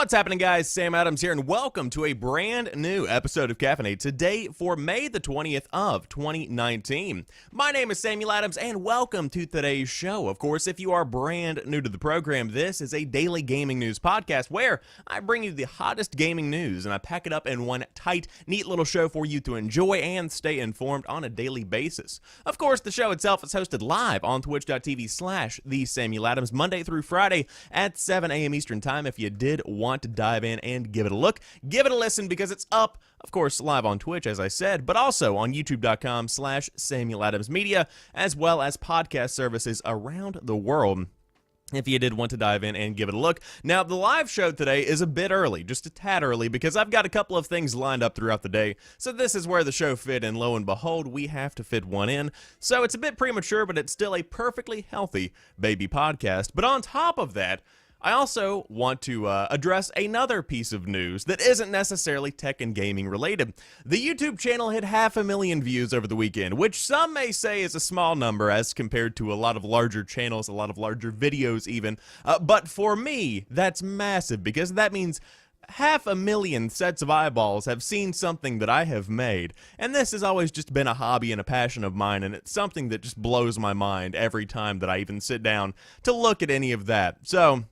What's happening, guys? Sam Adams here, and welcome to a brand new episode of Caffeinate today for May the 20th of 2019. My name is Samuel Adams, and welcome to today's show. Of course, if you are brand new to the program, this is a daily gaming news podcast where I bring you the hottest gaming news, and I pack it up in one tight, neat little show for you to enjoy and stay informed on a daily basis. Of course, the show itself is hosted live on twitch.tv/TheSamuelAdams Monday through Friday at 7 a.m. Eastern Time. If you did want to dive in and give it a look, give it a listen, because it's up, of course, live on Twitch, as I said, but also on youtube.com/SamuelAdamsMedia, as well as podcast services around the world, if you did want to dive in and give it a look. Now, the live show today is a bit early, just a tad early, because I've got a couple of things lined up throughout the day, so this is where the show fit, and lo and behold, we have to fit one in. So it's a bit premature, but it's still a perfectly healthy baby podcast. But on top of that, I also want to address another piece of news that isn't necessarily tech and gaming related. The YouTube channel hit 500,000 views over the weekend, which some may say is a small number as compared to a lot of larger channels, a lot of larger videos even. But for me, that's massive, because that means 500,000 sets of eyeballs have seen something that I have made. And this has always just been a hobby and a passion of mine, and it's something that just blows my mind every time that I even sit down to look at any of that. So,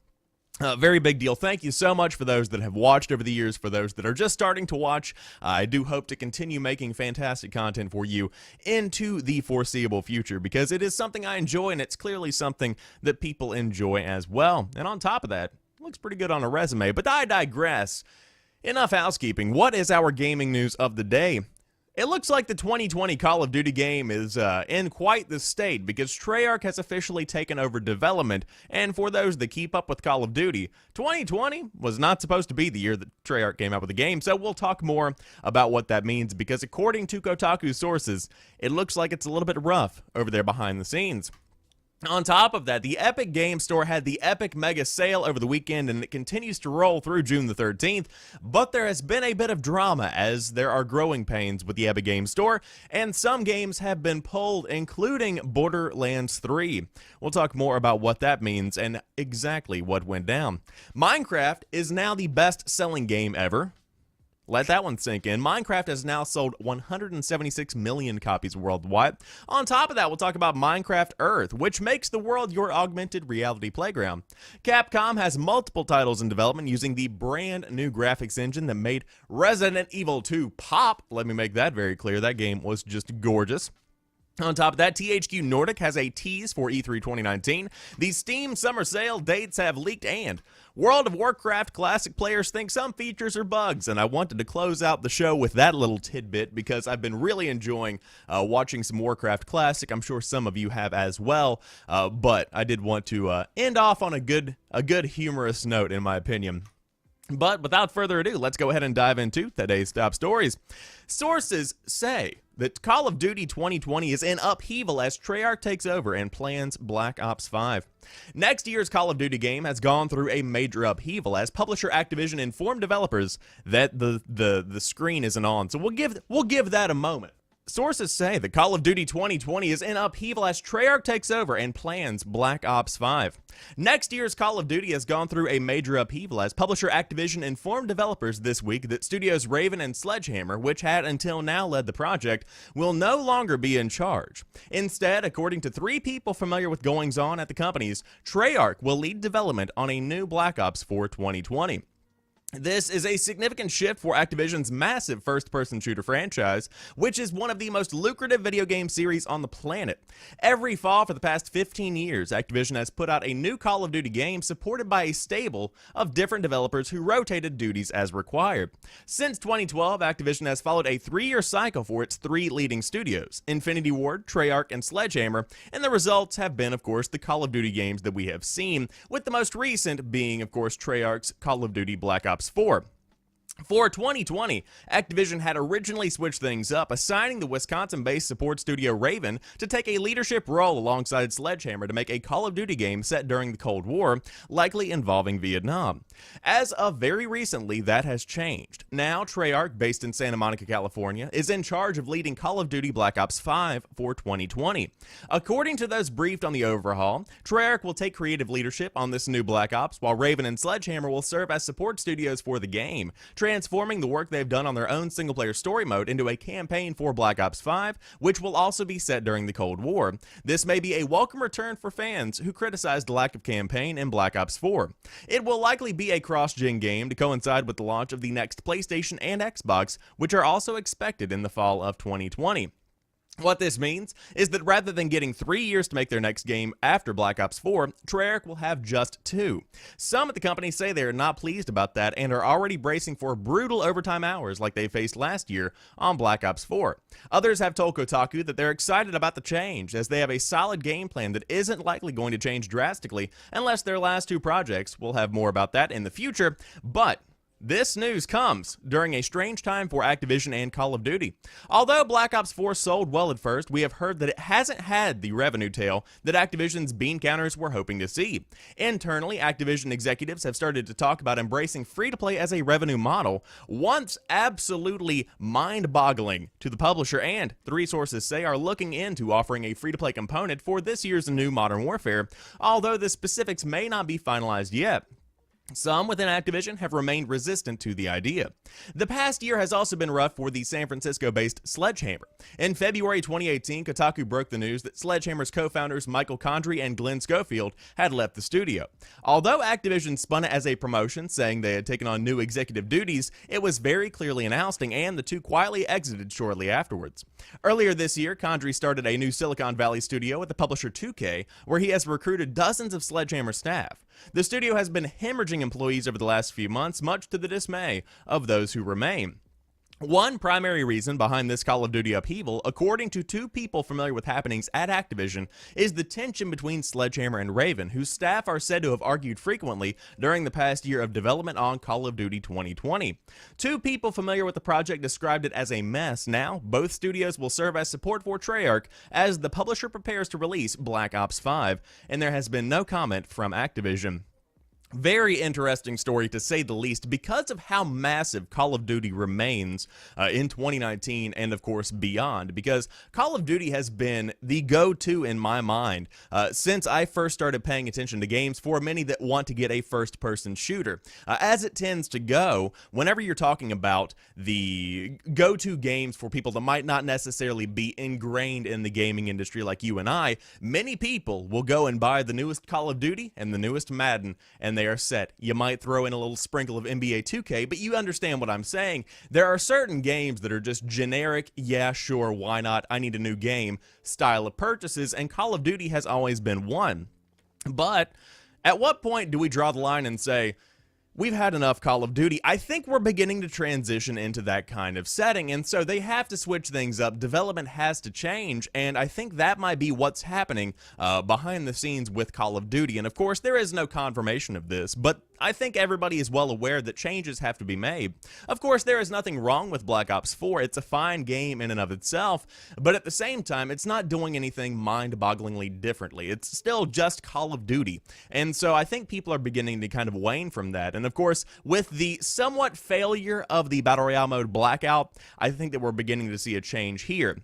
very big deal. Thank you so much for those that have watched over the years, for those that are just starting to watch. I do hope to continue making fantastic content for you into the foreseeable future, because it is something I enjoy, and it's clearly something that people enjoy as well. And on top of that, it looks pretty good on a resume. But I digress. Enough housekeeping. What is our gaming news of the day? It looks like the 2020 Call of Duty game is in quite the state, because Treyarch has officially taken over development, and for those that keep up with Call of Duty, 2020 was not supposed to be the year that Treyarch came out with the game, so we'll talk more about what that means, because according to Kotaku sources, it looks like it's a little bit rough over there behind the scenes. On top of that, the Epic Game Store had the Epic Mega Sale over the weekend, and it continues to roll through June the 13th, but there has been a bit of drama as there are growing pains with the Epic Game Store, and some games have been pulled, including Borderlands 3. We'll talk more about what that means and exactly what went down. Minecraft is now the best-selling game ever. Let that one sink in. Minecraft has now sold 176 million copies worldwide. On top of that, we'll talk about Minecraft Earth, which makes the world your augmented reality playground. Capcom has multiple titles in development using the brand new graphics engine that made Resident Evil 2 pop. Let me make that very clear. That game was just gorgeous. On top of that, THQ Nordic has a tease for E3 2019. The Steam Summer Sale dates have leaked, and World of Warcraft Classic players think some features are bugs. And I wanted to close out the show with that little tidbit, because I've been really enjoying watching some Warcraft Classic. I'm sure some of you have as well, but I did want to end off on a good humorous note, in my opinion. But without further ado, let's go ahead and dive into today's top stories. Sources say that Call of Duty 2020 is in upheaval as Treyarch takes over and plans Black Ops 5. Next year's Call of Duty game has gone through a major upheaval as publisher Activision informed developers that the screen isn't on. So we'll give that a moment. Sources say that Call of Duty 2020 is in upheaval as Treyarch takes over and plans Black Ops 5. Next year's Call of Duty has gone through a major upheaval as publisher Activision informed developers this week that studios Raven and Sledgehammer, which had until now led the project, will no longer be in charge. Instead, according to 3 people familiar with goings-on at the companies, Treyarch will lead development on a new Black Ops for 2020. This is a significant shift for Activision's massive first-person shooter franchise, which is one of the most lucrative video game series on the planet. Every fall for the past 15 years, Activision has put out a new Call of Duty game supported by a stable of different developers who rotated duties as required. Since 2012, Activision has followed a 3-year cycle for its 3 leading studios, Infinity Ward, Treyarch, and Sledgehammer, and the results have been, of course, the Call of Duty games that we have seen, with the most recent being, of course, Treyarch's Call of Duty Black Ops 4. For 2020, Activision had originally switched things up, assigning the Wisconsin-based support studio Raven to take a leadership role alongside Sledgehammer to make a Call of Duty game set during the Cold War, likely involving Vietnam. As of very recently, that has changed. Now, Treyarch, based in Santa Monica, California, is in charge of leading Call of Duty Black Ops 5 for 2020. According to those briefed on the overhaul, Treyarch will take creative leadership on this new Black Ops, while Raven and Sledgehammer will serve as support studios for the game, transforming the work they've done on their own single-player story mode into a campaign for Black Ops 5, which will also be set during the Cold War. This may be a welcome return for fans who criticized the lack of campaign in Black Ops 4. It will likely be a cross-gen game to coincide with the launch of the next PlayStation and Xbox, which are also expected in the fall of 2020. What this means is that rather than getting 3 years to make their next game after Black Ops 4, Treyarch will have just 2. Some at the company say they are not pleased about that and are already bracing for brutal overtime hours like they faced last year on Black Ops 4. Others have told Kotaku that they're excited about the change, as they have a solid game plan that isn't likely going to change drastically unless their last 2 projects. We'll have more about that in the future, but this news comes during a strange time for Activision and Call of Duty. Although Black Ops 4 sold well at first, we have heard that it hasn't had the revenue tail that Activision's bean counters were hoping to see. Internally, Activision executives have started to talk about embracing free-to-play as a revenue model, once absolutely mind-boggling to the publisher, and 3 sources say are looking into offering a free-to-play component for this year's new Modern Warfare, although the specifics may not be finalized yet. Some within Activision have remained resistant to the idea. The past year has also been rough for the San Francisco-based Sledgehammer. In February 2018, Kotaku broke the news that Sledgehammer's co-founders Michael Condrey and Glenn Schofield had left the studio. Although Activision spun it as a promotion, saying they had taken on new executive duties, it was very clearly an ousting, and the two quietly exited shortly afterwards. Earlier this year, Condrey started a new Silicon Valley studio with the publisher 2K, where he has recruited dozens of Sledgehammer staff. The studio has been hemorrhaging employees over the last few months, much to the dismay of those who remain. One primary reason behind this Call of Duty upheaval, according to 2 people familiar with happenings at Activision, is the tension between Sledgehammer and Raven, whose staff are said to have argued frequently during the past year of development on Call of Duty 2020. 2 people familiar with the project described it as a mess. Now, both studios will serve as support for Treyarch as the publisher prepares to release Black Ops 5, and there has been no comment from Activision. Very interesting story, to say the least, because of how massive Call of Duty remains in 2019 and, of course, beyond. Because Call of Duty has been the go-to in my mind since I first started paying attention to games for many that want to get a first-person shooter. As it tends to go, whenever you're talking about the go-to games for people that might not necessarily be ingrained in the gaming industry like you and I, many people will go and buy the newest Call of Duty and the newest Madden, and they are set. You might throw in a little sprinkle of NBA 2K, but you understand what I'm saying. There are certain games that are just generic, yeah, sure, why not, I need a new game style of purchases, and Call of Duty has always been one. But at what point do we draw the line and say, we've had enough Call of Duty? I think we're beginning to transition into that kind of setting, and so they have to switch things up. Development has to change, and I think that might be what's happening behind the scenes with Call of Duty. And of course, there is no confirmation of this, but I think everybody is well aware that changes have to be made. Of course, there is nothing wrong with Black Ops 4. It's a fine game in and of itself, but at the same time, it's not doing anything mind-bogglingly differently. It's still just Call of Duty, and so I think people are beginning to kind of wane from that. And of course, with the somewhat failure of the Battle Royale mode Blackout, I think that we're beginning to see a change here.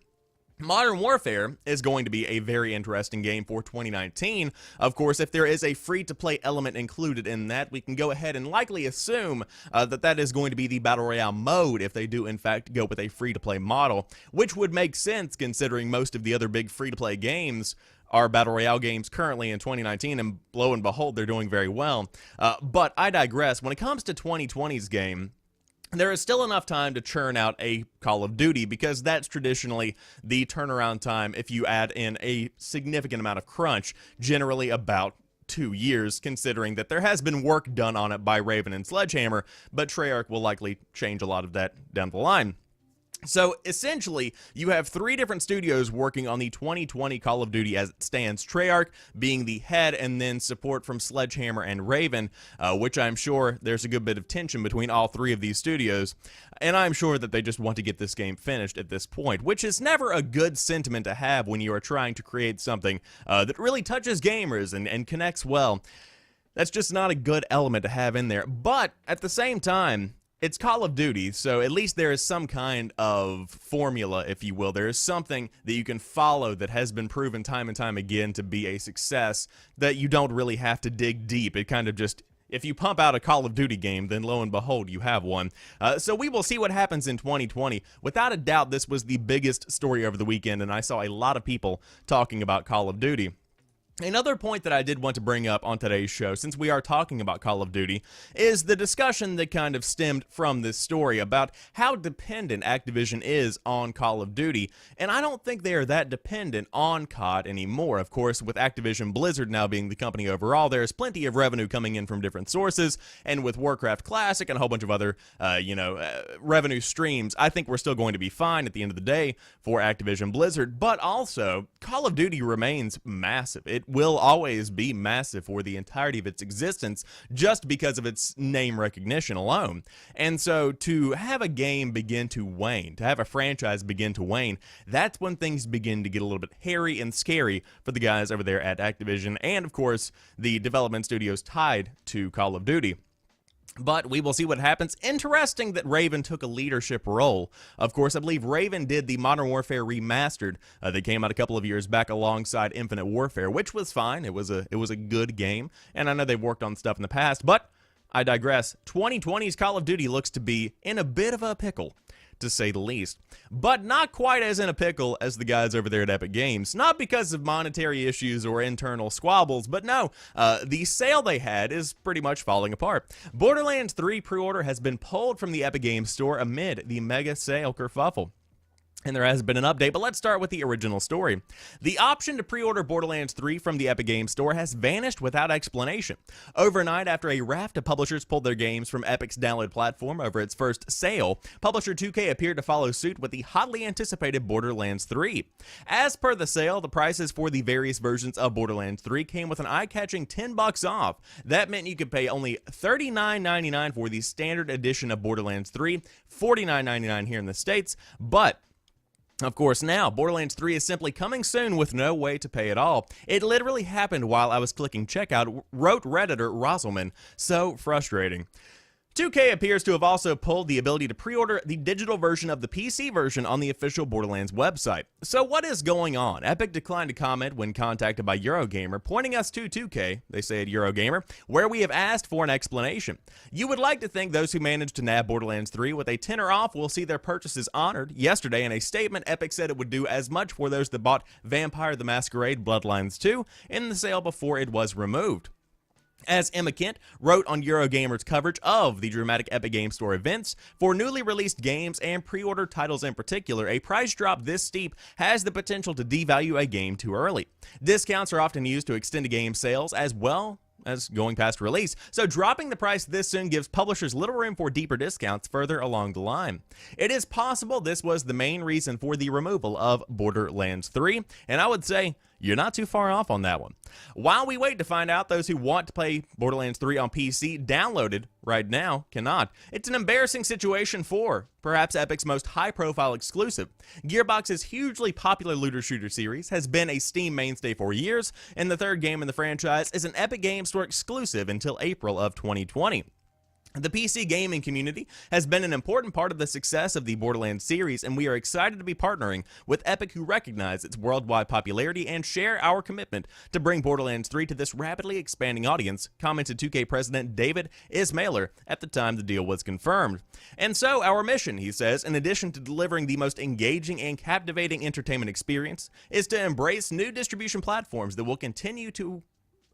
Modern Warfare is going to be a very interesting game for 2019. Of course, if there is a free-to-play element included in that, we can go ahead and likely assume that is going to be the Battle Royale mode if they do, in fact, go with a free-to-play model, which would make sense considering most of the other big free-to-play games are Battle Royale games currently in 2019, and lo and behold, they're doing very well. But I digress. When it comes to 2020's game, there is still enough time to churn out a Call of Duty, because that's traditionally the turnaround time if you add in a significant amount of crunch, generally about 2 years, considering that there has been work done on it by Raven and Sledgehammer, but Treyarch will likely change a lot of that down the line. So essentially, you have 3 different studios working on the 2020 Call of Duty as it stands. Treyarch being the head, and then support from Sledgehammer and Raven, which I'm sure there's a good bit of tension between all 3 of these studios. And I'm sure that they just want to get this game finished at this point, which is never a good sentiment to have when you are trying to create something that really touches gamers and connects well. That's just not a good element to have in there. But at the same time, it's Call of Duty, so at least there is some kind of formula, if you will. There is something that you can follow that has been proven time and time again to be a success, that you don't really have to dig deep. It kind of just, if you pump out a Call of Duty game, then lo and behold, you have one. So we will see what happens in 2020. Without a doubt, this was the biggest story over the weekend, and I saw a lot of people talking about Call of Duty. Another point that I did want to bring up on today's show, since we are talking about Call of Duty, is the discussion that kind of stemmed from this story about how dependent Activision is on Call of Duty, and I don't think they are that dependent on COD anymore. Of course, with Activision Blizzard now being the company overall, there's plenty of revenue coming in from different sources, and with Warcraft Classic and a whole bunch of other, revenue streams, I think we're still going to be fine at the end of the day for Activision Blizzard, but also, Call of Duty remains massive. It will always be massive for the entirety of its existence just because of its name recognition alone. And so to have a game begin to wane, to have a franchise begin to wane, that's when things begin to get a little bit hairy and scary for the guys over there at Activision and, of course, the development studios tied to Call of Duty. But we will see what happens. Interesting that Raven took a leadership role. Of course, I believe Raven did the Modern Warfare Remastered that came out a couple of years back alongside Infinite Warfare, which was fine. It was a good game, and I know they've worked on stuff in the past, but I digress. 2020's Call of Duty looks to be in a bit of a pickle, to say the least, but not quite as in a pickle as the guys over there at Epic Games. Not because of monetary issues or internal squabbles, but no, the sale they had is pretty much falling apart. Borderlands 3 pre-order has been pulled from the Epic Games store amid the mega sale kerfuffle. And there has been an update, but let's start with the original story. The option to pre-order Borderlands 3 from the Epic Games Store has vanished without explanation. Overnight, after a raft of publishers pulled their games from Epic's download platform over its first sale, publisher 2K appeared to follow suit with the hotly anticipated Borderlands 3. As per the sale, the prices for the various versions of Borderlands 3 came with an eye-catching $10 off. That meant you could pay only $39.99 for the standard edition of Borderlands 3, $49.99 here in the States, but of course, now, Borderlands 3 is simply coming soon with no way to pay at all. It literally happened while I was clicking checkout, wrote Redditor Rosselman. So frustrating. 2K appears to have also pulled the ability to pre-order the digital version of the PC version on the official Borderlands website. So what is going on? Epic declined to comment when contacted by Eurogamer, pointing us to 2K, they say at Eurogamer, where we have asked for an explanation. You would like to think those who managed to nab Borderlands 3 with a $10 off will see their purchases honored. Yesterday, in a statement, Epic said it would do as much for those that bought Vampire the Masquerade Bloodlines 2 in the sale before it was removed. As Emma Kent wrote on Eurogamer's coverage of the dramatic Epic Games Store events, for newly released games and pre-order titles in particular, a price drop this steep has the potential to devalue a game too early. Discounts are often used to extend a game's sales as well as going past release, so dropping the price this soon gives publishers little room for deeper discounts further along the line. It is possible this was the main reason for the removal of Borderlands 3, and I would say you're not too far off on that one. While we wait to find out, those who want to play Borderlands 3 on PC downloaded right now cannot. It's an embarrassing situation for perhaps Epic's most high-profile exclusive. Gearbox's hugely popular looter shooter series has been a Steam mainstay for years, and the third game in the franchise is an Epic Games Store exclusive until April of 2020. The PC gaming community has been an important part of the success of the Borderlands series, and we are excited to be partnering with Epic, who recognize its worldwide popularity and share our commitment to bring Borderlands 3 to this rapidly expanding audience, commented 2K President David Ismailer at the time the deal was confirmed. And so, our mission, he says, in addition to delivering the most engaging and captivating entertainment experience, is to embrace new distribution platforms that will continue to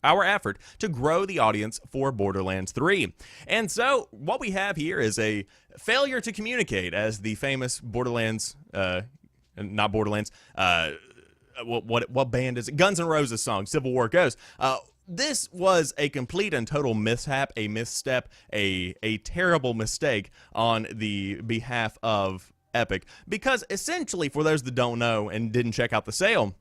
our effort to grow the audience for Borderlands 3. And so, what we have here is a failure to communicate, as the famous Borderlands, not Borderlands, what band is it? Guns N' Roses song, Civil War goes. This was a complete and total mishap, a misstep, a terrible mistake on the behalf of Epic, because essentially, for those that don't know and didn't check out the sale,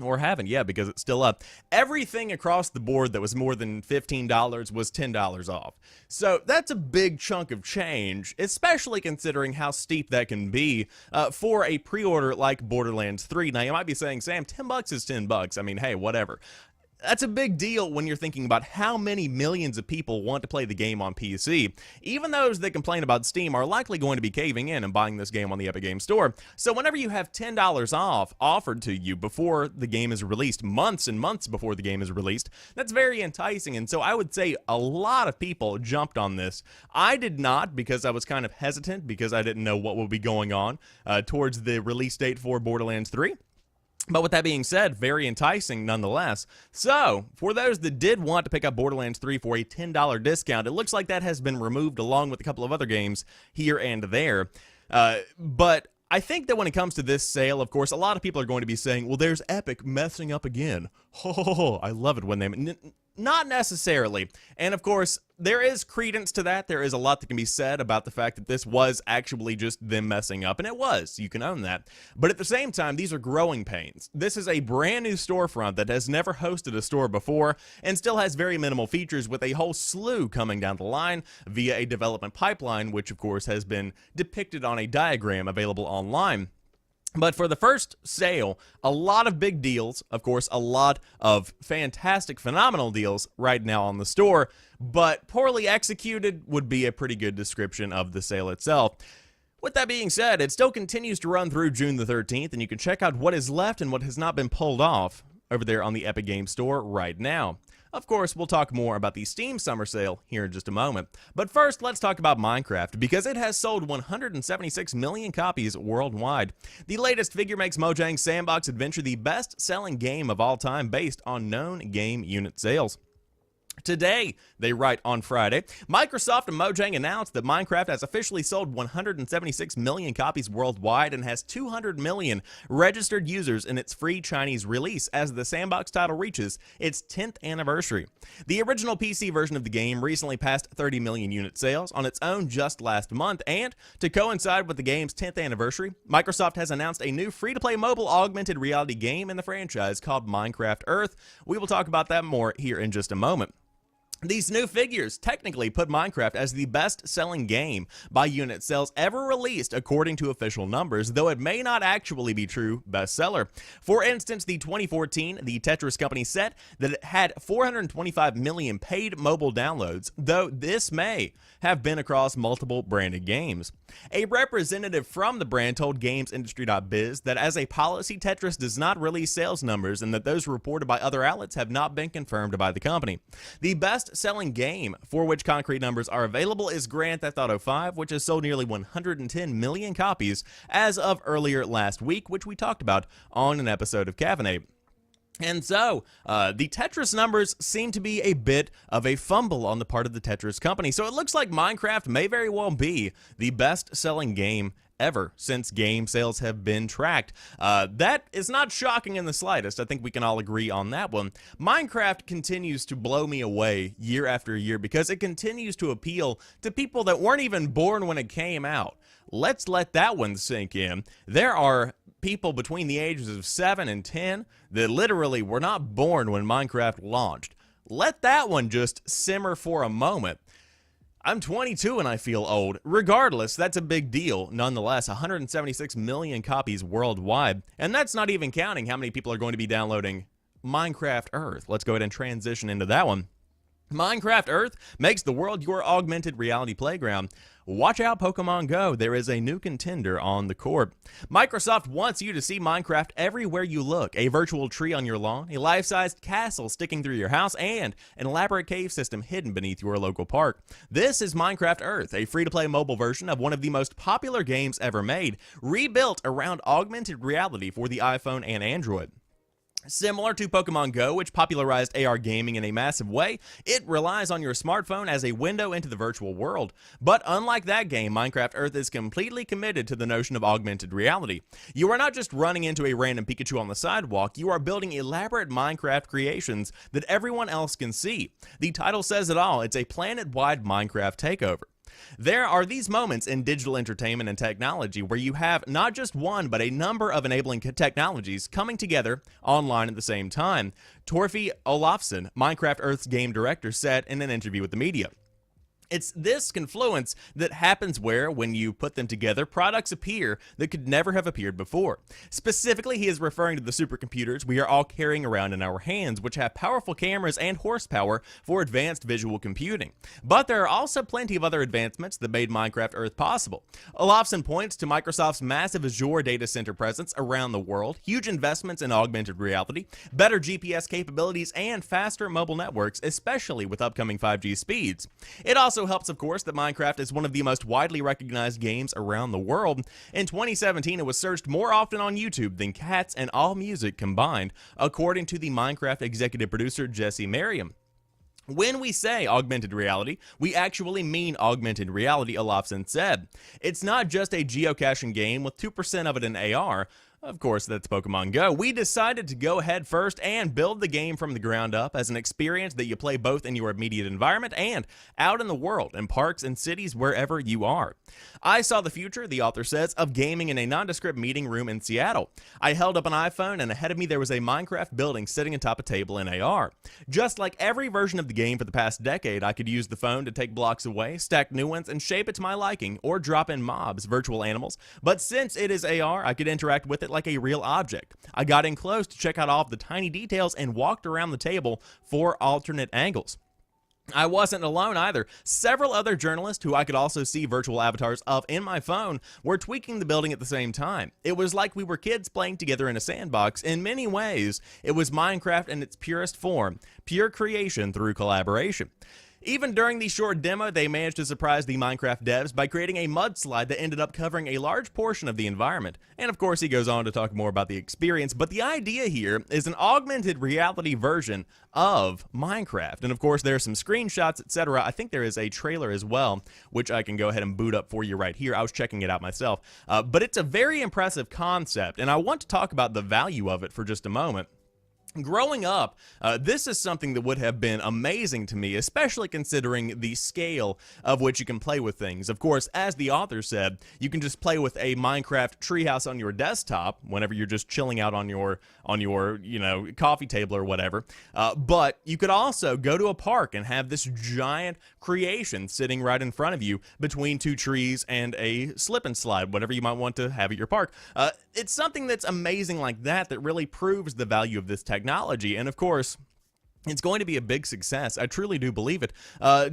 or haven't yet because it's still up, everything across the board that was more than $15 was $10 off. So that's a big chunk of change, especially considering how steep that can be for a pre-order like Borderlands 3. Now, you might be saying, Sam, $10 is $10. I mean, hey, whatever. That's a big deal when you're thinking about how many millions of people want to play the game on PC. Even those that complain about Steam are likely going to be caving in and buying this game on the Epic Games Store. So whenever you have $10 off offered to you before the game is released, months and months before the game is released, that's very enticing. And so I would say a lot of people jumped on this. I did not, because I was kind of hesitant because I didn't know what would be going on towards the release date for Borderlands 3. But with that being said, very enticing nonetheless. So, for those that did want to pick up Borderlands 3 for a $10 discount, it looks like that has been removed along with a couple of other games here and there. But I think that when it comes to this sale, of course, a lot of people are going to be saying, well, there's Epic messing up again. Oh, I love it when they... Not necessarily. And of course, there is credence to that. There is a lot that can be said about the fact that this was actually just them messing up, and it was. You can own that. But at the same time, these are growing pains. This is a brand new storefront that has never hosted a store before and still has very minimal features, with a whole slew coming down the line via a development pipeline, which of course has been depicted on a diagram available online. But for the first sale, a lot of big deals, of course, a lot of fantastic, phenomenal deals right now on the store, but poorly executed would be a pretty good description of the sale itself. With that being said, it still continues to run through June the 13th, and you can check out what is left and what has not been pulled off over there on the Epic Games Store right now. Of course, we'll talk more about the Steam Summer Sale here in just a moment. But first, let's talk about Minecraft, because it has sold 176 million copies worldwide. The latest figure makes Mojang's Sandbox Adventure the best-selling game of all time based on known game unit sales. Today, they write on Friday, Microsoft and Mojang announced that Minecraft has officially sold 176 million copies worldwide and has 200 million registered users in its free Chinese release as the Sandbox title reaches its 10th anniversary. The original PC version of the game recently passed 30 million unit sales on its own just last month, and to coincide with the game's 10th anniversary, Microsoft has announced a new free-to-play mobile augmented reality game in the franchise called Minecraft Earth. We will talk about that more here in just a moment. These new figures technically put Minecraft as the best-selling game by unit sales ever released according to official numbers, though it may not actually be true bestseller. For instance, the 2014 The Tetris Company said that it had 425 million paid mobile downloads, though this may have been across multiple branded games. A representative from the brand told GamesIndustry.biz that as a policy, Tetris does not release sales numbers and that those reported by other outlets have not been confirmed by the company. The best-selling game for which concrete numbers are available is Grand Theft Auto 5, which has sold nearly 110 million copies as of earlier last week, which we talked about on an episode of Caffeinate. And so, the Tetris numbers seem to be a bit of a fumble on the part of the Tetris company, so it looks like Minecraft may very well be the best-selling game ever since game sales have been tracked. That is not shocking in the slightest. I think we can all agree on that one. Minecraft continues to blow me away year after year because it continues to appeal to people that weren't even born when it came out. Let's let that one sink in. There are people between the ages of 7 and 10 that literally were not born when Minecraft launched. Let that one just simmer for a moment. I'm 22 and I feel old. Regardless, that's a big deal. Nonetheless, 176 million copies worldwide. And that's not even counting how many people are going to be downloading Minecraft Earth. Let's go ahead and transition into that one. Minecraft Earth makes the world your augmented reality playground. Watch out, Pokémon GO. There is a new contender on the court. Microsoft wants you to see Minecraft everywhere you look. A virtual tree on your lawn, a life-sized castle sticking through your house, and an elaborate cave system hidden beneath your local park. This is Minecraft Earth, a free-to-play mobile version of one of the most popular games ever made, rebuilt around augmented reality for the iPhone and Android. Similar to Pokémon GO, which popularized AR gaming in a massive way, it relies on your smartphone as a window into the virtual world. But unlike that game, Minecraft Earth is completely committed to the notion of augmented reality. You are not just running into a random Pikachu on the sidewalk, you are building elaborate Minecraft creations that everyone else can see. The title says it all, it's a planet-wide Minecraft takeover. There are these moments in digital entertainment and technology where you have not just one, but a number of enabling technologies coming together online at the same time. Torfi Olafsson, Minecraft Earth's game director, said in an interview with the media. It's this confluence that happens where, when you put them together, products appear that could never have appeared before. Specifically, he is referring to the supercomputers we are all carrying around in our hands, which have powerful cameras and horsepower for advanced visual computing. But there are also plenty of other advancements that made Minecraft Earth possible. Olafsson points to Microsoft's massive Azure data center presence around the world, huge investments in augmented reality, better GPS capabilities, and faster mobile networks, especially with upcoming 5G speeds. It also helps, of course, that Minecraft is one of the most widely recognized games around the world. In 2017, it was searched more often on YouTube than Cats and AllMusic combined, according to the Minecraft executive producer Jesse Merriam. When we say augmented reality, we actually mean augmented reality, Olafsson said. It's not just a geocaching game with 2% of it in AR. Of course, that's Pokemon GO. We decided to go ahead first and build the game from the ground up as an experience that you play both in your immediate environment and out in the world, in parks and cities, wherever you are. I saw the future, the author says, of gaming in a nondescript meeting room in Seattle. I held up an iPhone, and ahead of me there was a Minecraft building sitting atop a table in AR. Just like every version of the game for the past decade, I could use the phone to take blocks away, stack new ones, and shape it to my liking, or drop in mobs, virtual animals. But since it is AR, I could interact with it like a real object. I got in close to check out all of the tiny details and walked around the table for alternate angles. I wasn't alone either. Several other journalists who I could also see virtual avatars of in my phone were tweaking the building at the same time. It was like we were kids playing together in a sandbox. In many ways, it was Minecraft in its purest form, pure creation through collaboration. Even during the short demo, they managed to surprise the Minecraft devs by creating a mudslide that ended up covering a large portion of the environment. And of course, he goes on to talk more about the experience, but the idea here is an augmented reality version of Minecraft. And of course, there are some screenshots, etc. I think there is a trailer as well, which I can go ahead and boot up for you right here. I was checking it out myself. But it's a very impressive concept, and I want to talk about the value of it for just a moment. Growing up, this is something that would have been amazing to me, especially considering the scale of which you can play with things. Of course, as the author said, you can just play with a Minecraft treehouse on your desktop whenever you're just chilling out on your coffee table or whatever. But you could also go to a park and have this giant creation sitting right in front of you between two trees and a slip and slide, whatever you might want to have at your park. It's something that's amazing like that really proves the value of this technology. And of course, it's going to be a big success. I truly do believe it.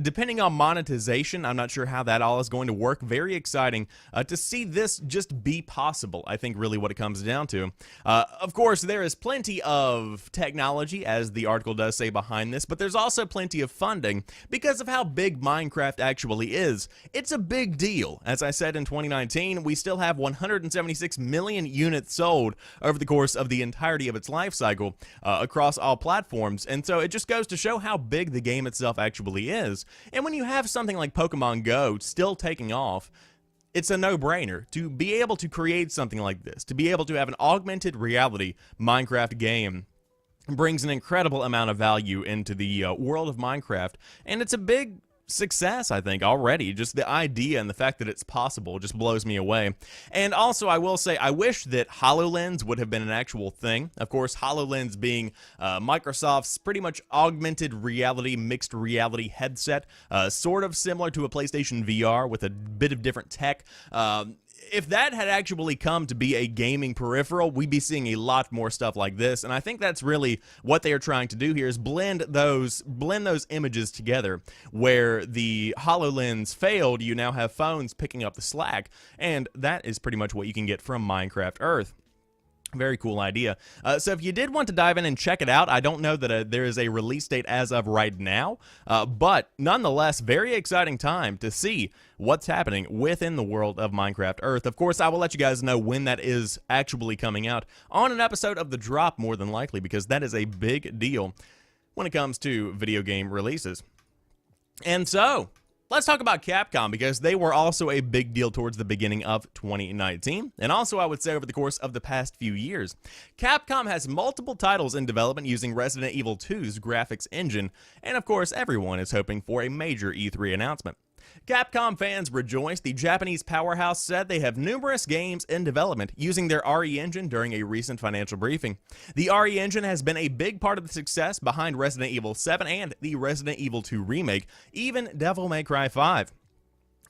Depending on monetization, I'm not sure how that all is going to work. Very exciting to see this just be possible, I think really what it comes down to. Of course, there is plenty of technology, as the article does say, behind this, but there's also plenty of funding because of how big Minecraft actually is. It's a big deal. As I said, in 2019, we still have 176 million units sold over the course of the entirety of its life cycle across all platforms, and so it just goes to show how big the game itself actually is. And when you have something like Pokemon GO still taking off, it's a no-brainer to be able to create something like this, to be able to have an augmented reality Minecraft game. Brings an incredible amount of value into the world of Minecraft, and it's a big success, I think, already. Just the idea and the fact that it's possible just blows me away. And also, I will say, I wish that HoloLens would have been an actual thing. Of course, HoloLens being Microsoft's pretty much augmented reality, mixed reality headset, sort of similar to a PlayStation VR with a bit of different tech. If that had actually come to be a gaming peripheral, we'd be seeing a lot more stuff like this, and I think that's really what they are trying to do here, is blend those images together. Where the HoloLens failed, you now have phones picking up the slack, and that is pretty much what you can get from Minecraft Earth. Very cool idea. So if you did want to dive in and check it out, I don't know that there is a release date as of right now, but nonetheless, very exciting time to see what's happening within the world of Minecraft Earth. Of course, I will let you guys know when that is actually coming out on an episode of The Drop, more than likely, because that is a big deal when it comes to video game releases. And so, let's talk about Capcom, because they were also a big deal towards the beginning of 2019, and also I would say over the course of the past few years. Capcom has multiple titles in development using Resident Evil 2's graphics engine, and of course everyone is hoping for a major E3 announcement. Capcom fans rejoice. The Japanese powerhouse said they have numerous games in development using their RE engine during a recent financial briefing. The RE engine has been a big part of the success behind Resident Evil 7 and the Resident Evil 2 remake, even Devil May Cry 5.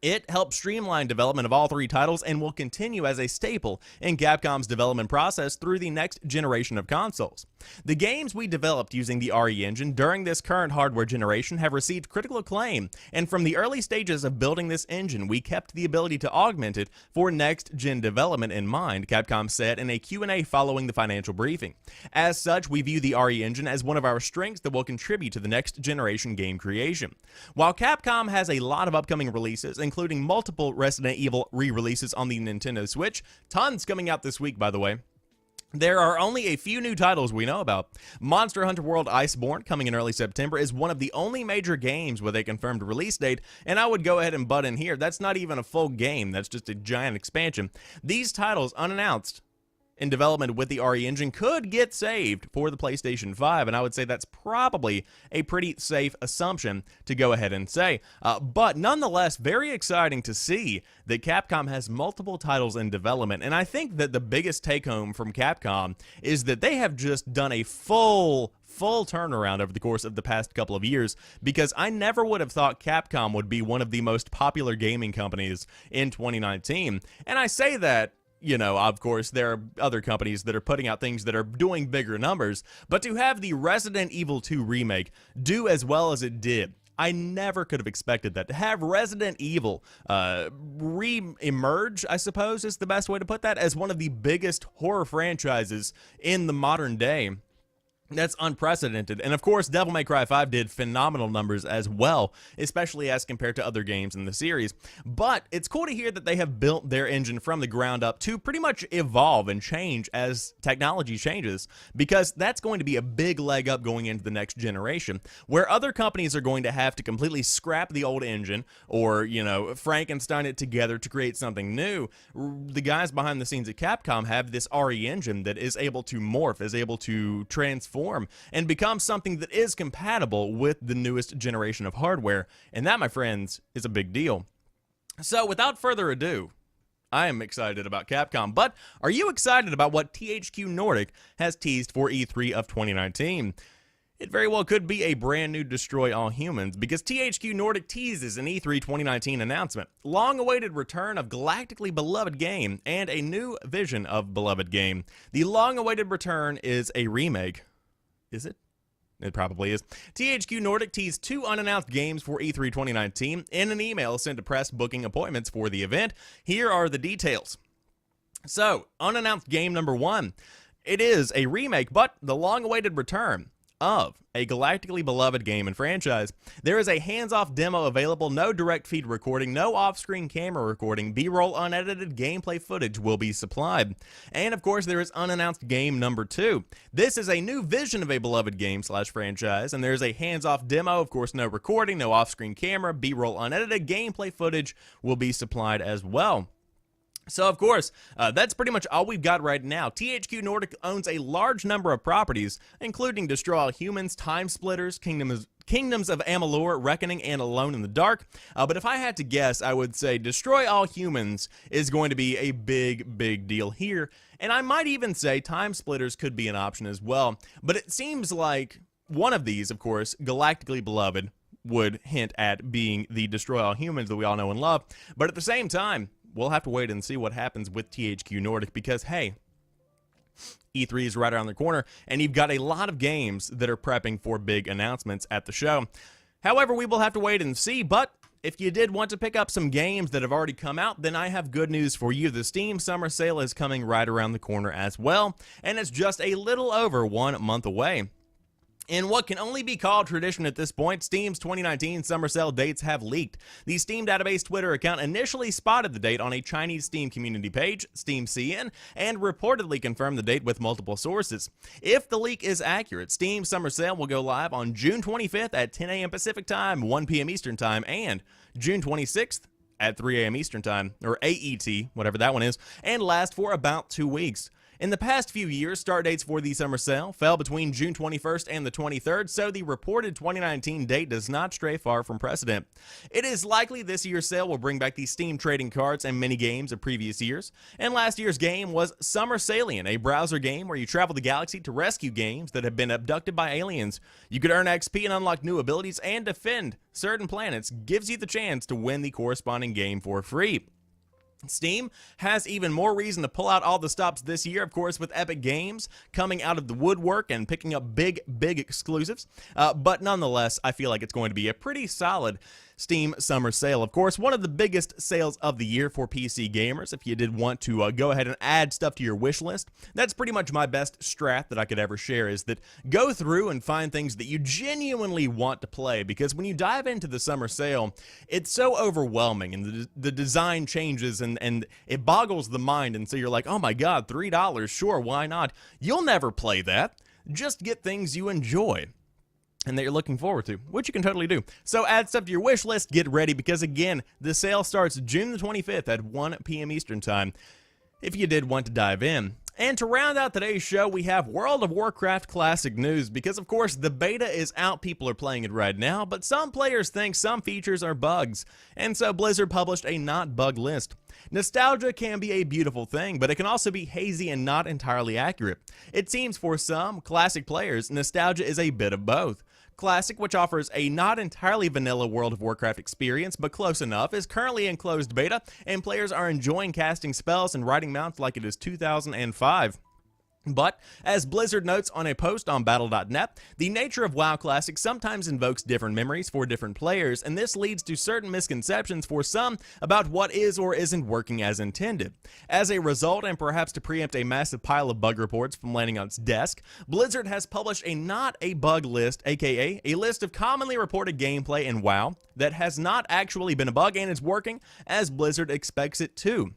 It helped streamline development of all three titles and will continue as a staple in Capcom's development process through the next generation of consoles. The games we developed using the RE engine during this current hardware generation have received critical acclaim, and from the early stages of building this engine, we kept the ability to augment it for next-gen development in mind, Capcom said in a Q&A following the financial briefing. As such, we view the RE engine as one of our strengths that will contribute to the next-generation game creation. While Capcom has a lot of upcoming releases, including multiple Resident Evil re-releases on the Nintendo Switch, tons coming out this week, by the way, there are only a few new titles we know about. Monster Hunter World Iceborne, coming in early September, is one of the only major games with a confirmed release date, and I would go ahead and butt in here. That's not even a full game, that's just a giant expansion. These titles, unannounced in development with the RE engine, could get saved for the PlayStation 5, and I would say that's probably a pretty safe assumption to go ahead and say. But nonetheless, very exciting to see that Capcom has multiple titles in development, and I think that the biggest take-home from Capcom is that they have just done a full turnaround over the course of the past couple of years, because I never would have thought Capcom would be one of the most popular gaming companies in 2019, and I say that, you know, of course, there are other companies that are putting out things that are doing bigger numbers, but to have the Resident Evil 2 remake do as well as it did, I never could have expected that. To have Resident Evil re-emerge, I suppose is the best way to put that, as one of the biggest horror franchises in the modern day. That's unprecedented. And of course, Devil May Cry 5 did phenomenal numbers as well, especially as compared to other games in the series. But it's cool to hear that they have built their engine from the ground up to pretty much evolve and change as technology changes, because that's going to be a big leg up going into the next generation, where other companies are going to have to completely scrap the old engine or, you know, Frankenstein it together to create something new. The guys behind the scenes at Capcom have this RE engine that is able to morph, is able to transform and become something that is compatible with the newest generation of hardware, and that, my friends, is a big deal. So without further ado, I am excited about Capcom, but are you excited about what THQ Nordic has teased for E3 of 2019? It very well could be a brand new Destroy All Humans, because THQ Nordic teases an E3 2019 announcement, long-awaited return of galactically beloved game, and a new vision of beloved game. The long-awaited return is a remake. Is it? It probably is. THQ Nordic teased 2 unannounced games for E3 2019 in an email sent to press booking appointments for the event. Here are the details. So, unannounced game number 1. It is a remake, but the long-awaited return of a galactically beloved game and franchise. There is a hands-off demo available, no direct feed recording, no off-screen camera recording, B-roll unedited gameplay footage will be supplied. And of course, there is unannounced game number 2. This is a new vision of a beloved game / franchise, and there's a hands-off demo, of course, no recording, no off-screen camera, B-roll unedited gameplay footage will be supplied as well. So, of course, that's pretty much all we've got right now. THQ Nordic owns a large number of properties, including Destroy All Humans, Time Splitters, Kingdoms of Amalur, Reckoning, and Alone in the Dark. But if I had to guess, I would say Destroy All Humans is going to be a big deal here. And I might even say Time Splitters could be an option as well. But it seems like one of these, of course, Galactically Beloved, would hint at being the Destroy All Humans that we all know and love. But at the same time, we'll have to wait and see what happens with THQ Nordic, because, hey, E3 is right around the corner, and you've got a lot of games that are prepping for big announcements at the show. However, we will have to wait and see, but if you did want to pick up some games that have already come out, then I have good news for you. The Steam Summer Sale is coming right around the corner as well, and it's just a little over 1 month away. In what can only be called tradition at this point, Steam's 2019 Summer Sale dates have leaked. The Steam Database Twitter account initially spotted the date on a Chinese Steam community page, SteamCN, and reportedly confirmed the date with multiple sources. If the leak is accurate, Steam's Summer Sale will go live on June 25th at 10 a.m. Pacific Time, 1 p.m. Eastern Time, and June 26th at 3 a.m. Eastern Time, or AET, whatever that one is, and last for about 2 weeks. In the past few years, start dates for the summer sale fell between June 21st and the 23rd, so the reported 2019 date does not stray far from precedent. It is likely this year's sale will bring back the Steam trading cards and mini games of previous years, and last year's game was Summer Salient, a browser game where you travel the galaxy to rescue games that have been abducted by aliens. You could earn XP and unlock new abilities and defend certain planets, gives you the chance to win the corresponding game for free. Steam has even more reason to pull out all the stops this year, of course, with Epic Games coming out of the woodwork and picking up big exclusives. But nonetheless, I feel like it's going to be a pretty solid Steam summer sale. Of course, one of the biggest sales of the year for PC gamers. If you did want to go ahead and add stuff to your wish list, that's pretty much my best strat that I could ever share, is that go through and find things that you genuinely want to play, because when you dive into the summer sale, it's so overwhelming, and the design changes, and it boggles the mind, and so you're like, oh my god, $3, sure, why not? You'll never play that. Just get things you enjoy and that you're looking forward to, which you can totally do. So add stuff to your wish list, get ready, because again, the sale starts June the 25th at 1 p.m. Eastern Time, if you did want to dive in. And to round out today's show, we have World of Warcraft Classic news, because of course the beta is out, people are playing it right now, but some players think some features are bugs, and so Blizzard published a not bug list. Nostalgia can be a beautiful thing, but it can also be hazy and not entirely accurate. It seems for some Classic players, nostalgia is a bit of both. Classic, which offers a not entirely vanilla World of Warcraft experience, but close enough, is currently in closed beta, and players are enjoying casting spells and riding mounts like it is 2005. But, as Blizzard notes on a post on Battle.net, the nature of WoW Classic sometimes invokes different memories for different players, and this leads to certain misconceptions for some about what is or isn't working as intended. As a result, and perhaps to preempt a massive pile of bug reports from landing on its desk, Blizzard has published a not a bug list, aka a list of commonly reported gameplay in WoW that has not actually been a bug and is working as Blizzard expects it to.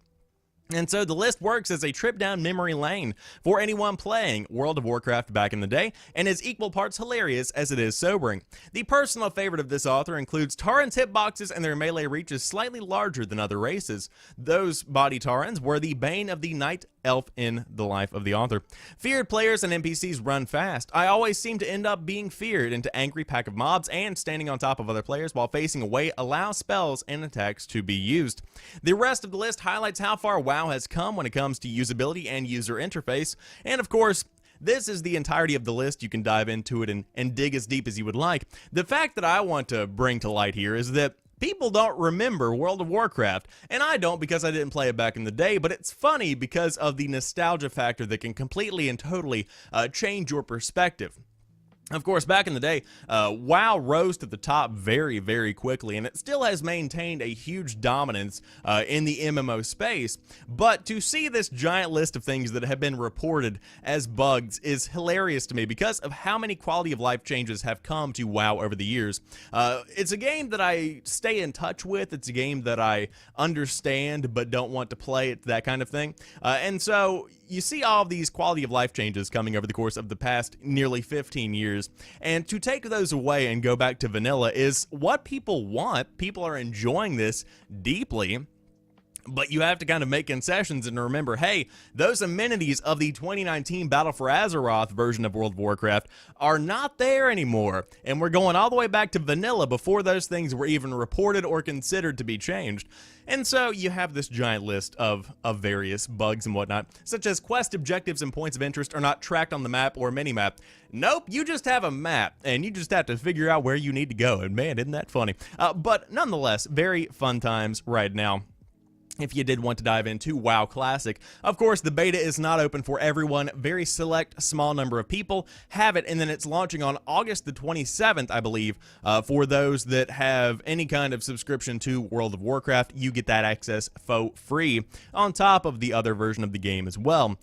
And so the list works as a trip down memory lane for anyone playing World of Warcraft back in the day, and is equal parts hilarious as it is sobering. The personal favorite of this author includes Taurens' hitboxes, and their melee reach is slightly larger than other races. Those body Taurens were the bane of the Night Elf in the life of the author. Feared players and NPCs run fast. I always seem to end up being feared into angry pack of mobs, and standing on top of other players while facing away allow spells and attacks to be used. The rest of the list highlights how far WoW has come when it comes to usability and user interface, and of course, this is the entirety of the list. You can dive into it and dig as deep as you would like. The fact that I want to bring to light here is that people don't remember World of Warcraft, and I don't because I didn't play it back in the day, but it's funny because of the nostalgia factor that can completely and totally change your perspective. Of course, back in the day, WoW rose to the top very quickly, and it still has maintained a huge dominance in the MMO space. But to see this giant list of things that have been reported as bugs is hilarious to me because of how many quality of life changes have come to WoW over the years. It's a game that I stay in touch with. It's a game that I understand but don't want to play. It's that kind of thing. And so you see all of these quality of life changes coming over the course of the past nearly 15 years, and to take those away and go back to vanilla is what people want. People are enjoying this deeply, but you have to kind of make concessions and remember, hey, those amenities of the 2019 Battle for Azeroth version of World of Warcraft are not there anymore, and we're going all the way back to vanilla before those things were even reported or considered to be changed. And so you have this giant list of various bugs and whatnot, such as quest objectives and points of interest are not tracked on the map or minimap. Nope, you just have a map, and you just have to figure out where you need to go, and man, isn't that funny. But nonetheless, very fun times right now if you did want to dive into WoW Classic. Of course, the beta is not open for everyone. Very select, small number of people have it, and then it's launching on August the 27th, I believe, for those that have any kind of subscription to World of Warcraft. You get that access for free on top of the other version of the game as well.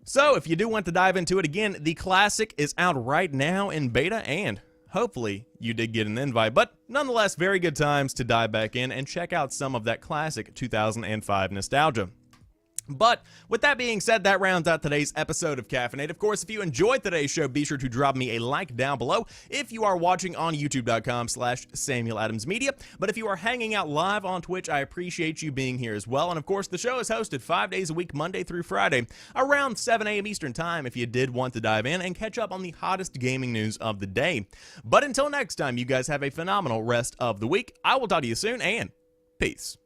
So, if you do want to dive into it, again, the Classic is out right now in beta, and hopefully you did get an invite, but nonetheless, very good times to dive back in and check out some of that classic 2005 nostalgia. But with that being said, that rounds out today's episode of Caffeinate. Of course, if you enjoyed today's show, be sure to drop me a like down below if you are watching on youtube.com/SamuelAdamsMedia. But if you are hanging out live on Twitch, I appreciate you being here as well. And of course, the show is hosted 5 days a week, Monday through Friday, around 7 a.m. Eastern Time if you did want to dive in and catch up on the hottest gaming news of the day. But until next time, you guys have a phenomenal rest of the week. I will talk to you soon, and peace.